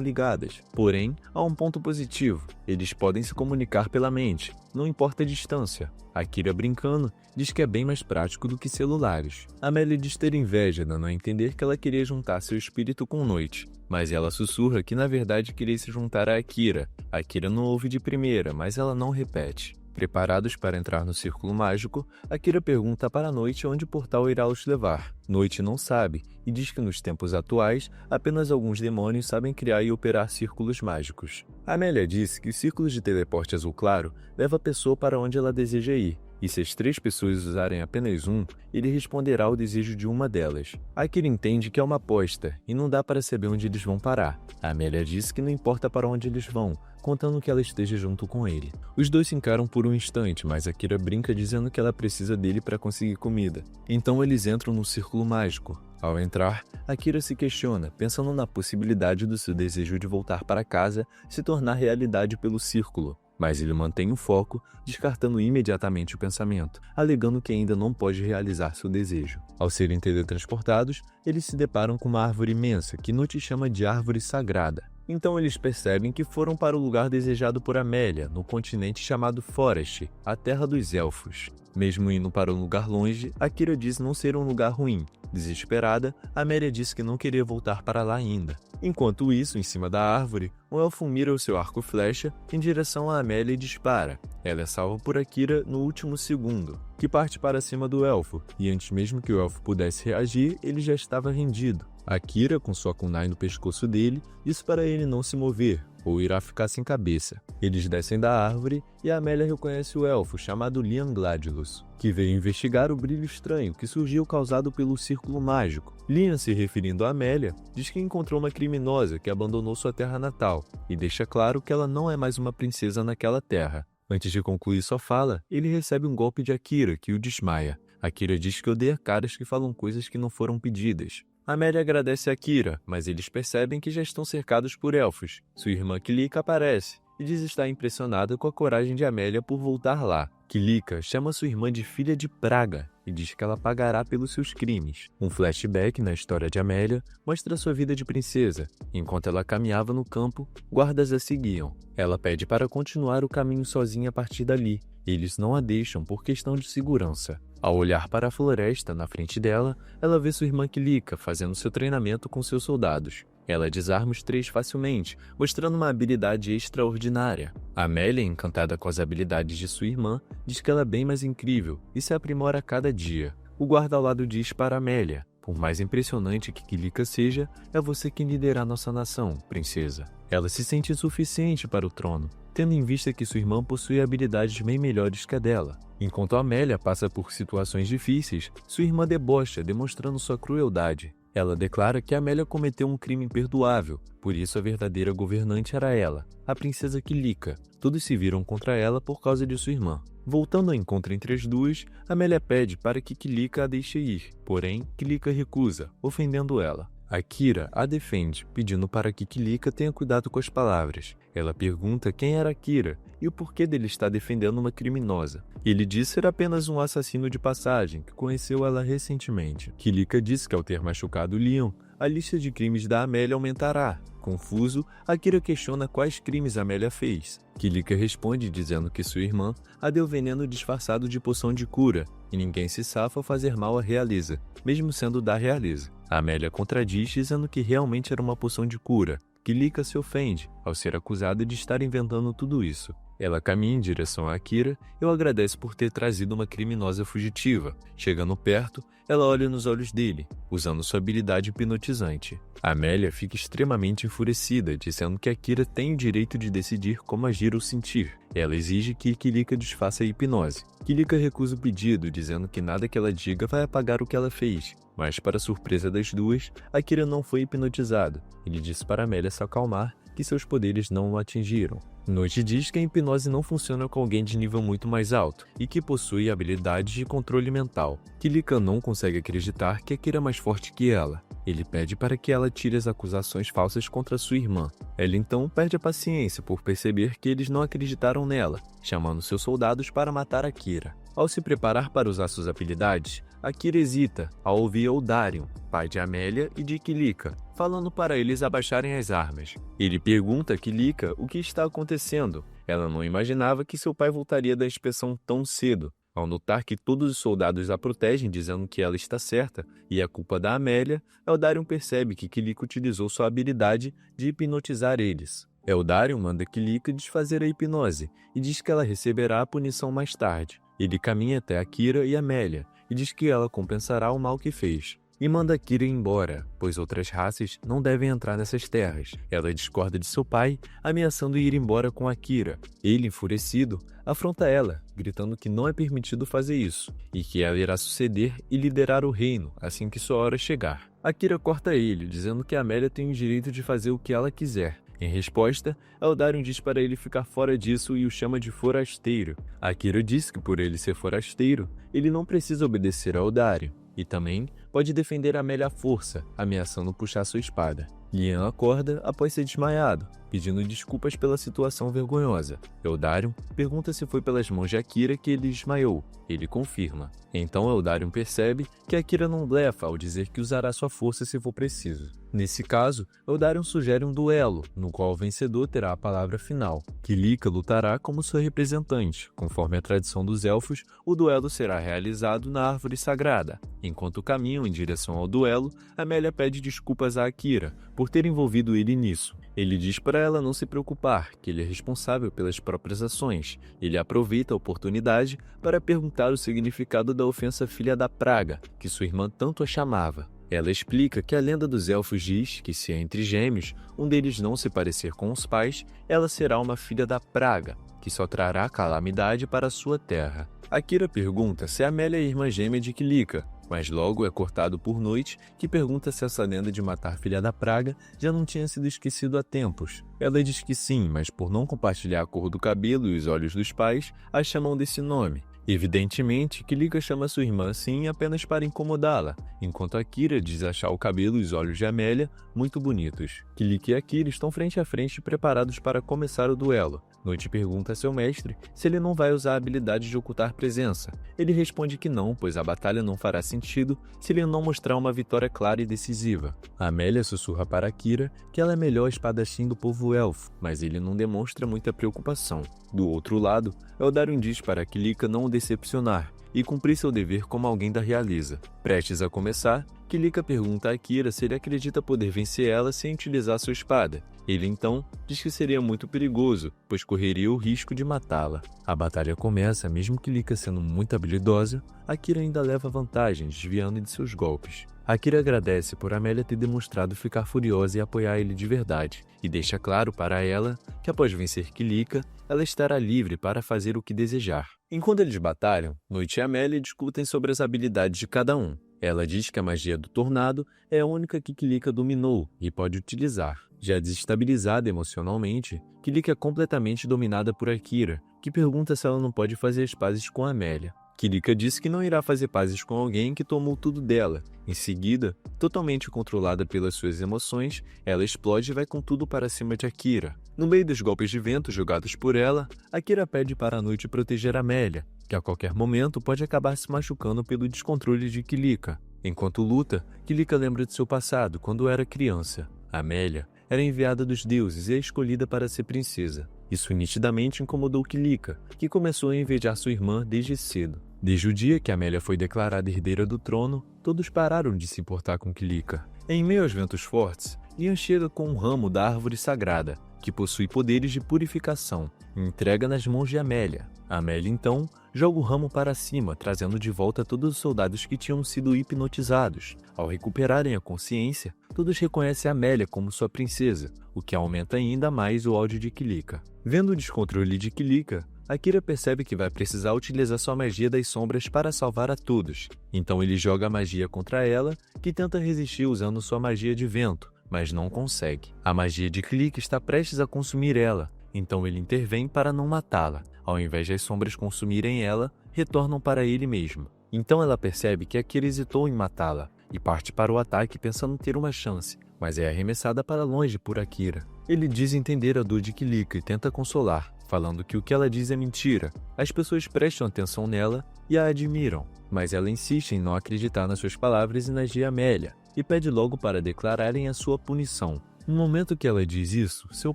ligadas. Porém, há um ponto positivo: eles podem se comunicar pela mente, não importa a distância. Akira, brincando, diz que é bem mais prático do que celulares. Amélia diz ter inveja, dando a entender que ela queria juntar seu espírito com Noite, mas ela sussurra que na verdade queria se juntar a Akira. Akira não ouve de primeira, mas ela não repete. Preparados para entrar no círculo mágico, Akira pergunta para Noite onde o portal irá os levar. Noite não sabe e diz que nos tempos atuais, apenas alguns demônios sabem criar e operar círculos mágicos. Amélia disse que os círculos de teleporte azul claro levam a pessoa para onde ela deseja ir, e se as 3 pessoas usarem apenas um, ele responderá ao desejo de uma delas. Akira entende que é uma aposta e não dá para saber onde eles vão parar. Amélia disse que não importa para onde eles vão, contando que ela esteja junto com ele. Os dois se encaram por um instante, mas Akira brinca dizendo que ela precisa dele para conseguir comida. Então eles entram no círculo mágico. Ao entrar, Akira se questiona, pensando na possibilidade do seu desejo de voltar para casa se tornar realidade pelo círculo. Mas ele mantém o foco, descartando imediatamente o pensamento, alegando que ainda não pode realizar seu desejo. Ao serem teletransportados, eles se deparam com uma árvore imensa, que Noite chama de árvore sagrada. Então eles percebem que foram para o lugar desejado por Amélia, no continente chamado Forest, a terra dos elfos. Mesmo indo para um lugar longe, Akira diz não ser um lugar ruim. Desesperada, Amélia diz que não queria voltar para lá ainda. Enquanto isso, em cima da árvore, um elfo mira o seu arco e flecha em direção a Amélia e dispara. Ela é salva por Akira no último segundo, que parte para cima do elfo, e antes mesmo que o elfo pudesse reagir, ele já estava rendido. Akira, com sua kunai no pescoço dele, diz para ele não se mover, ou irá ficar sem cabeça. Eles descem da árvore e Amélia reconhece o elfo chamado Liam Gladilus, que veio investigar o brilho estranho que surgiu causado pelo círculo mágico. Liam, se referindo a Amélia, diz que encontrou uma criminosa que abandonou sua terra natal e deixa claro que ela não é mais uma princesa naquela terra. Antes de concluir sua fala, ele recebe um golpe de Akira que o desmaia. Akira diz que odeia caras que falam coisas que não foram pedidas. Amélia agradece a Akira, mas eles percebem que já estão cercados por elfos. Sua irmã Kilika aparece e diz estar impressionada com a coragem de Amélia por voltar lá. Kilika chama sua irmã de filha de praga e diz que ela pagará pelos seus crimes. Um flashback na história de Amélia mostra sua vida de princesa. Enquanto ela caminhava no campo, guardas a seguiam. Ela pede para continuar o caminho sozinha a partir dali. Eles não a deixam por questão de segurança. Ao olhar para a floresta na frente dela, ela vê sua irmã Kilika fazendo seu treinamento com seus soldados. Ela desarma os 3 facilmente, mostrando uma habilidade extraordinária. Amélia, encantada com as habilidades de sua irmã, diz que ela é bem mais incrível e se aprimora a cada dia. O guarda ao lado diz para Amélia: por mais impressionante que Kilika seja, é você quem liderará nossa nação, princesa. Ela se sente insuficiente para o trono, tendo em vista que sua irmã possui habilidades bem melhores que a dela. Enquanto Amélia passa por situações difíceis, sua irmã debocha, demonstrando sua crueldade. Ela declara que Amélia cometeu um crime imperdoável, por isso a verdadeira governante era ela, a princesa Kilika. Todos se viram contra ela por causa de sua irmã. Voltando ao encontro entre as duas, Amélia pede para que Kilika a deixe ir, porém, Kilika recusa, ofendendo ela. Akira a defende, pedindo para que Kilika tenha cuidado com as palavras. Ela pergunta quem era Akira e o porquê dele estar defendendo uma criminosa. Ele diz ser apenas um assassino de passagem que conheceu ela recentemente. Kilika diz que ao ter machucado Leon, a lista de crimes da Amélia aumentará. Confuso, Akira questiona quais crimes Amélia fez. Kilika responde dizendo que sua irmã a deu veneno disfarçado de poção de cura, e ninguém se safa ao fazer mal à realeza, mesmo sendo da realeza. Amélia contradiz dizendo que realmente era uma poção de cura. Kilika se ofende ao ser acusada de estar inventando tudo isso. Ela caminha em direção a Akira e o agradece por ter trazido uma criminosa fugitiva. Chegando perto, ela olha nos olhos dele, usando sua habilidade hipnotizante. Amélia fica extremamente enfurecida, dizendo que Akira tem o direito de decidir como agir ou sentir. Ela exige que Kilika desfaça a hipnose. Kilika recusa o pedido, dizendo que nada que ela diga vai apagar o que ela fez. Mas, para surpresa das duas, Akira não foi hipnotizado. Ele disse para Amélia se acalmar que seus poderes não o atingiram. Noite diz que a hipnose não funciona com alguém de nível muito mais alto e que possui habilidades de controle mental. Kilika não consegue acreditar que Akira é mais forte que ela. Ele pede para que ela tire as acusações falsas contra sua irmã. Ela então perde a paciência por perceber que eles não acreditaram nela, chamando seus soldados para matar Akira. Ao se preparar para usar suas habilidades, Akira hesita ao ouvir Eldarion, pai de Amélia e de Kilika, falando para eles abaixarem as armas. Ele pergunta a Kilika o que está acontecendo. Ela não imaginava que seu pai voltaria da inspeção tão cedo. Ao notar que todos os soldados a protegem dizendo que ela está certa e é culpa da Amélia, Eldarion percebe que Kilika utilizou sua habilidade de hipnotizar eles. Eldarion manda Kilika desfazer a hipnose e diz que ela receberá a punição mais tarde. Ele caminha até Akira e Amélia e diz que ela compensará o mal que fez. E manda Akira ir embora, pois outras raças não devem entrar nessas terras. Ela discorda de seu pai, ameaçando ir embora com Akira. Ele, enfurecido, afronta ela, gritando que não é permitido fazer isso, e que ela irá suceder e liderar o reino assim que sua hora chegar. Akira corta ele, dizendo que Amélia tem o direito de fazer o que ela quiser. Em resposta, Eldarion diz para ele ficar fora disso e o chama de forasteiro. Akira diz que por ele ser forasteiro, ele não precisa obedecer a Eldarion. E também pode defender Amélia à força, ameaçando puxar sua espada. Lian acorda após ser desmaiado, pedindo desculpas pela situação vergonhosa. Eldarion pergunta se foi pelas mãos de Akira que ele desmaiou. Ele confirma. Então Eldarion percebe que Akira não blefa ao dizer que usará sua força se for preciso. Nesse caso, Eldarion sugere um duelo, no qual o vencedor terá a palavra final. Kilika lutará como sua representante. Conforme a tradição dos elfos, o duelo será realizado na árvore sagrada. Enquanto caminham em direção ao duelo, Amélia pede desculpas a Akira por ter envolvido ele nisso. Ele diz para ela não se preocupar, que ele é responsável pelas próprias ações. Ele aproveita a oportunidade para perguntar o significado da ofensa filha da praga, que sua irmã tanto a chamava. Ela explica que a lenda dos elfos diz que se entre gêmeos, um deles não se parecer com os pais, ela será uma filha da praga, que só trará calamidade para a sua terra. Akira pergunta se Amélia é irmã gêmea de Kilika, mas logo é cortado por Noite, que pergunta se essa lenda de matar filha da praga já não tinha sido esquecido há tempos. Ela diz que sim, mas por não compartilhar a cor do cabelo e os olhos dos pais, a chamam desse nome. Evidentemente, Kilika chama sua irmã assim apenas para incomodá-la, enquanto Akira diz achar o cabelo e os olhos de Amélia muito bonitos. Kilika e Akira estão frente a frente preparados para começar o duelo. Noite pergunta a seu mestre se ele não vai usar a habilidade de ocultar presença. Ele responde que não, pois a batalha não fará sentido se ele não mostrar uma vitória clara e decisiva. Amélia sussurra para Akira que ela é melhor espadachim do povo elfo, mas ele não demonstra muita preocupação. Do outro lado, Eldarion diz para Kilika não o decepcionar e cumprir seu dever como alguém da realeza. Prestes a começar, Kilika pergunta a Akira se ele acredita poder vencer ela sem utilizar sua espada. Ele então diz que seria muito perigoso, pois correria o risco de matá-la. A batalha começa, mesmo Kilika sendo muito habilidosa, Akira ainda leva vantagem, desviando de seus golpes. Akira agradece por Amélia ter demonstrado ficar furiosa e apoiar ele de verdade, e deixa claro para ela que após vencer Kilika, ela estará livre para fazer o que desejar. Enquanto eles batalham, Noite e Amélia discutem sobre as habilidades de cada um. Ela diz que a magia do tornado é a única que Kilika dominou e pode utilizar. Já desestabilizada emocionalmente, Kilika é completamente dominada por Akira, que pergunta se ela não pode fazer as pazes com Amélia. Kilika disse que não irá fazer pazes com alguém que tomou tudo dela. Em seguida, totalmente controlada pelas suas emoções, ela explode e vai com tudo para cima de Akira. No meio dos golpes de vento jogados por ela, Akira pede para a Noite proteger Amélia, que a qualquer momento pode acabar se machucando pelo descontrole de Kilika. Enquanto luta, Kilika lembra de seu passado, quando era criança. Amélia era enviada dos deuses e a escolhida para ser princesa. Isso nitidamente incomodou Kilika, que começou a invejar sua irmã desde cedo. Desde o dia que Amélia foi declarada herdeira do trono, todos pararam de se importar com Kilika. Em meio aos ventos fortes, Lian chega com um ramo da árvore sagrada, que possui poderes de purificação, e entrega nas mãos de Amélia. Amélia, então, joga o ramo para cima, trazendo de volta todos os soldados que tinham sido hipnotizados. Ao recuperarem a consciência, todos reconhecem Amélia como sua princesa, o que aumenta ainda mais o ódio de Kilika. Vendo o descontrole de Kilika, Akira percebe que vai precisar utilizar sua magia das sombras para salvar a todos. Então ele joga a magia contra ela, que tenta resistir usando sua magia de vento, mas não consegue. A magia de Kilika está prestes a consumir ela, então ele intervém para não matá-la. Ao invés de as sombras consumirem ela, retornam para ele mesmo. Então ela percebe que Akira hesitou em matá-la, e parte para o ataque pensando ter uma chance, mas é arremessada para longe por Akira. Ele diz entender a dor de Kilika e tenta consolar. falando que o que ela diz é mentira. As pessoas prestam atenção nela e a admiram, mas ela insiste em não acreditar nas suas palavras e nas de Amélia, e pede logo para declararem a sua punição. No momento que ela diz isso, seu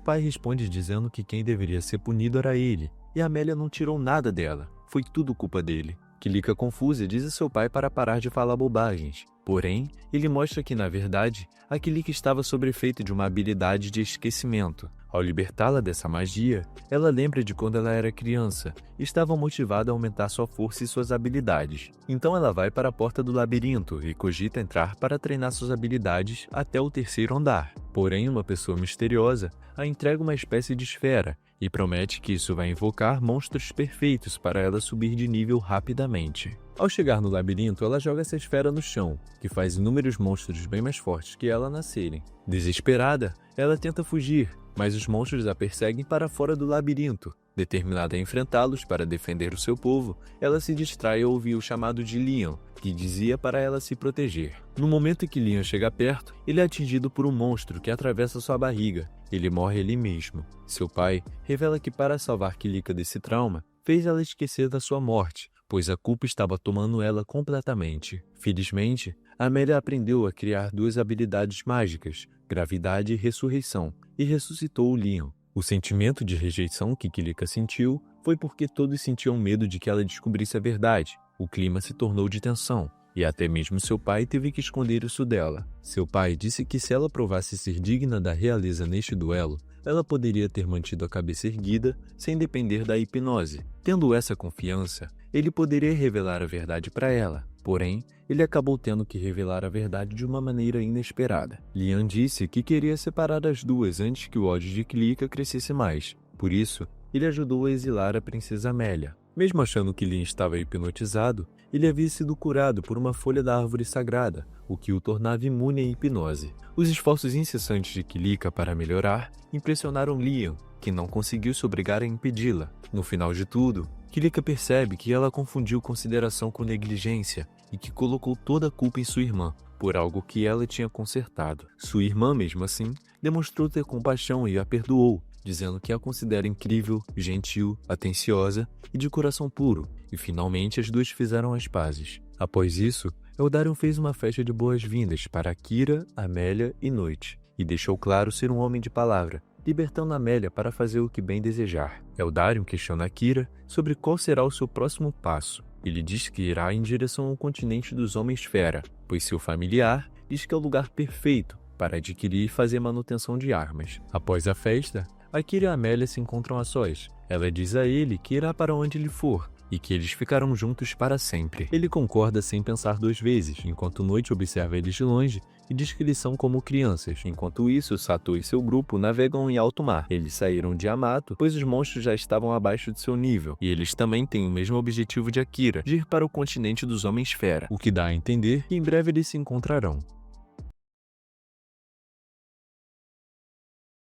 pai responde dizendo que quem deveria ser punido era ele, e Amélia não tirou nada dela, foi tudo culpa dele. Kilica, confusa, diz a seu pai para parar de falar bobagens. Porém, ele mostra que, na verdade, a Kilica estava sob efeito de uma habilidade de esquecimento. Ao libertá-la dessa magia, ela lembra de quando ela era criança e estava motivada a aumentar sua força e suas habilidades. Então ela vai para a porta do labirinto e cogita entrar para treinar suas habilidades até o terceiro andar. Porém, uma pessoa misteriosa a entrega uma espécie de esfera e promete que isso vai invocar monstros perfeitos para ela subir de nível rapidamente. Ao chegar no labirinto, ela joga essa esfera no chão, que faz inúmeros monstros bem mais fortes que ela nascerem. Desesperada, ela tenta fugir, mas os monstros a perseguem para fora do labirinto. Determinada a enfrentá-los para defender o seu povo, ela se distrai ao ouvir o chamado de Leon, que dizia para ela se proteger. No momento em que Leon chega perto, ele é atingido por um monstro que atravessa sua barriga. Ele morre ali mesmo. Seu pai revela que para salvar Kilica desse trauma, fez ela esquecer da sua morte, pois a culpa estava tomando ela completamente. Felizmente, Amélia aprendeu a criar duas habilidades mágicas, gravidade e ressurreição, e ressuscitou o Leon. O sentimento de rejeição que Kilica sentiu foi porque todos sentiam medo de que ela descobrisse a verdade. O clima se tornou de tensão, e até mesmo seu pai teve que esconder isso dela. Seu pai disse que se ela provasse ser digna da realeza neste duelo, ela poderia ter mantido a cabeça erguida sem depender da hipnose. Tendo essa confiança, ele poderia revelar a verdade para ela. Porém, ele acabou tendo que revelar a verdade de uma maneira inesperada. Leon disse que queria separar as duas antes que o ódio de Kilica crescesse mais. Por isso, ele ajudou a exilar a princesa Amélia. Mesmo achando que Leon estava hipnotizado, ele havia sido curado por uma folha da árvore sagrada, o que o tornava imune à hipnose. Os esforços incessantes de Kilica para melhorar impressionaram Leon, que não conseguiu se obrigar a impedi-la. No final de tudo, Kilica percebe que ela confundiu consideração com negligência e que colocou toda a culpa em sua irmã, por algo que ela tinha consertado. Sua irmã, mesmo assim, demonstrou ter compaixão e a perdoou, dizendo que a considera incrível, gentil, atenciosa e de coração puro, e finalmente as duas fizeram as pazes. Após isso, Eldarion fez uma festa de boas-vindas para Kira, Amélia e Noite, e deixou claro ser um homem de palavra, libertando Amélia para fazer o que bem desejar. Eldarion questiona Kira sobre qual será o seu próximo passo. Ele diz que irá em direção ao continente dos Homens-Fera, pois seu familiar diz que é o lugar perfeito para adquirir e fazer manutenção de armas. Após a festa, Kira e Amélia se encontram a sós. Ela diz a ele que irá para onde ele for e que eles ficarão juntos para sempre. Ele concorda sem pensar duas vezes, enquanto Noite observa eles de longe e diz que eles são como crianças. Enquanto isso, Satu e seu grupo navegam em alto mar. Eles saíram de Yamato, pois os monstros já estavam abaixo de seu nível, e eles também têm o mesmo objetivo de Akira, de ir para o continente dos Homens-Fera, o que dá a entender que em breve eles se encontrarão.